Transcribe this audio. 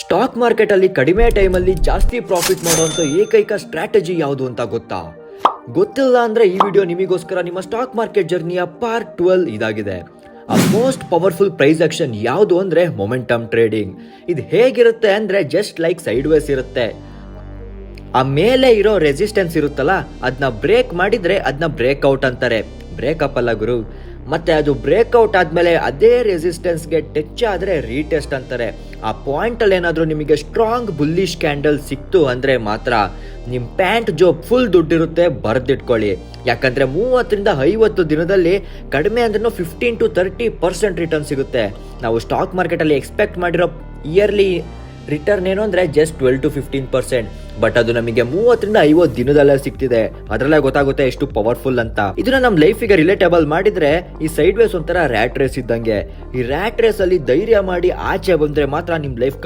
Stock market ಅಲ್ಲಿ ಕಡಿಮೆ ಟೈಮಲ್ಲಿ ಜಾಸ್ತಿ ಪ್ರಾಫಿಟ್ ಮಾಡುವಂತ ಏಕೈಕ ಸ್ಟ್ರಾಟಜಿ ಯಾವುದು ಅಂತ ಗೊತ್ತಿಲ್ಲ ಅಂದ್ರೆ ಈ ವಿಡಿಯೋ ನಿಮಗೋಸ್ಕರ. ನಿಮ್ಮ ಸ್ಟಾಕ್ ಮಾರ್ಕೆಟ್ ಜರ್ನಿಯ ಪಾರ್ಟ್ 12 ಇದಾಗಿದೆ. ಆ ಮೋಸ್ಟ್ ಪವರ್ಫುಲ್ ಪ್ರೈಸ್ ಆಕ್ಷನ್ ಯಾವುದು ಅಂದ್ರೆ ಮೊಮೆಂಟಮ್ ಟ್ರೇಡಿಂಗ್. ಇದು ಹೇಗಿರುತ್ತೆ ಅಂದ್ರೆ ಜಸ್ಟ್ ಲೈಕ್ ಸೈಡ್ ವೇಸ್ ಇರುತ್ತೆ. ಆ ಮೇಲೆ ಇರೋ ರೆಸಿಸ್ಟೆನ್ಸ್ ಇರುತ್ತಲ್ಲ, ಅದನ್ನ ಬ್ರೇಕ್ ಮಾಡಿದ್ರೆ ಅದನ್ನ ಬ್ರೇಕ್ಔಟ್ ಅಂತಾರೆ. ಬ್ರೇಕಪ್ ಅಲ್ಲ ಗುರು. ಮತ್ತೆ ಅದು ಬ್ರೇಕ್ಔಟ್ ಆದ್ಮೇಲೆ ಅದೇ ರೆಸಿಸ್ಟೆನ್ಸ್ಗೆ ಟಚ್ ಆದ್ರೆ ರೀಟೆಸ್ಟ್ ಅಂತಾರೆ. ಆ ಪಾಯಿಂಟ್ ಅಲ್ಲಿ ಏನಾದ್ರೂ ನಿಮಗೆ ಸ್ಟ್ರಾಂಗ್ ಬುಲ್ಲಿಶ್ ಕ್ಯಾಂಡಲ್ ಸಿಕ್ತು ಅಂದ್ರೆ ಮಾತ್ರ ನಿಮ್ ಪ್ಯಾಂಟ್ ಜೋಬ್ ಫುಲ್ ದುಡ್ಡಿರುತ್ತೆ, ಬರ್ದಿಟ್ಕೊಳ್ಳಿ. ಯಾಕಂದ್ರೆ 30-50 ದಿನದಲ್ಲಿ ಕಡಿಮೆ ಅಂದ್ರೂ 15-30% ರಿಟರ್ನ್ ಸಿಗುತ್ತೆ. ನಾವು ಸ್ಟಾಕ್ ಮಾರ್ಕೆಟ್ ಅಲ್ಲಿ ಎಕ್ಸ್ಪೆಕ್ಟ್ ಮಾಡಿರೋ ಇಯರ್ಲಿ ರಿಟರ್ನ್ ಏನು ಅಂದ್ರೆ ಜಸ್ಟ್ 12-15%. ಬಟ್ ಅದು ನಮಗೆ 30-50 ದಿನದಲ್ಲೇ ಸಿಗ್ತಿದೆ. ಅದರಲ್ಲೇ ಗೊತ್ತಾಗುತ್ತೆ ಎಷ್ಟು ಪವರ್ಫುಲ್ ಅಂತ. ಇದನ್ನ ನಮ್ಮ ಲೈಫಿಗೆ ರಿಲೇಟಬಲ್ ಮಾಡಿದ್ರೆ ಈ ಸೈಡ್ ವೇಸ್ ಒಂಥರ ರ್ಯಾಟ್ ರೇಸ್ ಇದ್ದಂಗೆ. ಈ ರ್ಯಾಟ್ ರೇಸ್ ಅಲ್ಲಿ ಧೈರ್ಯ ಮಾಡಿ ಆಚೆ ಬಂದ್ರೆ ಮಾತ್ರ ನಿಮ್ ಲೈಫ್